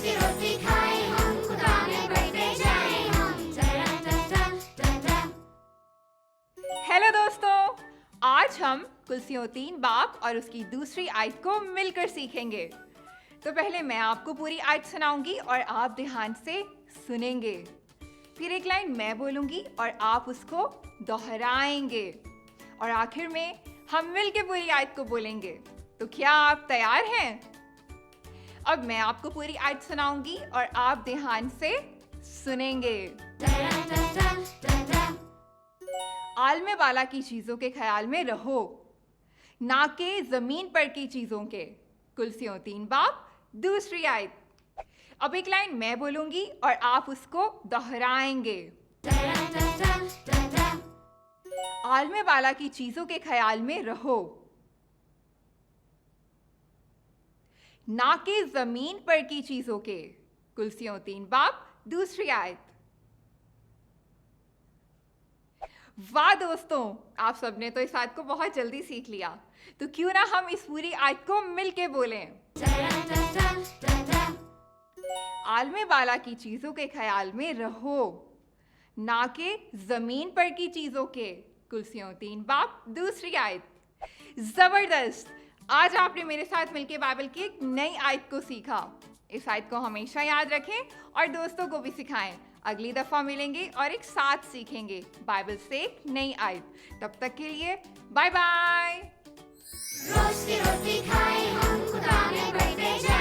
की रोटी खाए हम, खुदा में बढ़ते जाए हम। हेलो दोस्तों, आज हम कुलसियों 3 बाप और उसकी दूसरी आयत को मिलकर सीखेंगे। तो पहले मैं आपको पूरी आयत सुनाऊंगी और आप ध्यान से सुनेंगे। फिर एक लाइन मैं बोलूंगी और आप उसको दोहराएंगे और आखिर में हम मिलकर पूरी आयत को बोलेंगे। तो क्या आप तैयार हैं? अब मैं आपको पूरी आयत सुनाऊंगी और आप ध्यान से सुनेंगे। आलमे वाला की चीजों के ख्याल में रहो, ना कि जमीन पर की चीजों के। कुलसियों 3 बाप दूसरी आयत। अब एक लाइन मैं बोलूंगी और आप उसको दोहराएंगे। आलमे वाला की चीजों के ख्याल में रहो, ना कि जमीन पर की चीजों के। कुलसियों 3 बाप दूसरी आयत। वाह दोस्तों, आप सबने तो इस आयत को बहुत जल्दी सीख लिया। तो क्यों ना हम इस पूरी आयत को मिलके बोलें। आलमे वाला की चीजों के ख्याल में रहो, ना कि जमीन पर की चीजों के। कुलसियों 3 बाप दूसरी आयत। जबरदस्त! आज आपने मेरे साथ मिलके बाइबल की एक नई आयत को सीखा। इस आयत को हमेशा याद रखें और दोस्तों को भी सिखाएं। अगली दफा मिलेंगे और एक साथ सीखेंगे बाइबल से एक नई आयत। तब तक के लिए बाय बाय। रोज की रोटी खाए हम, खुदा में बढ़ते जाए।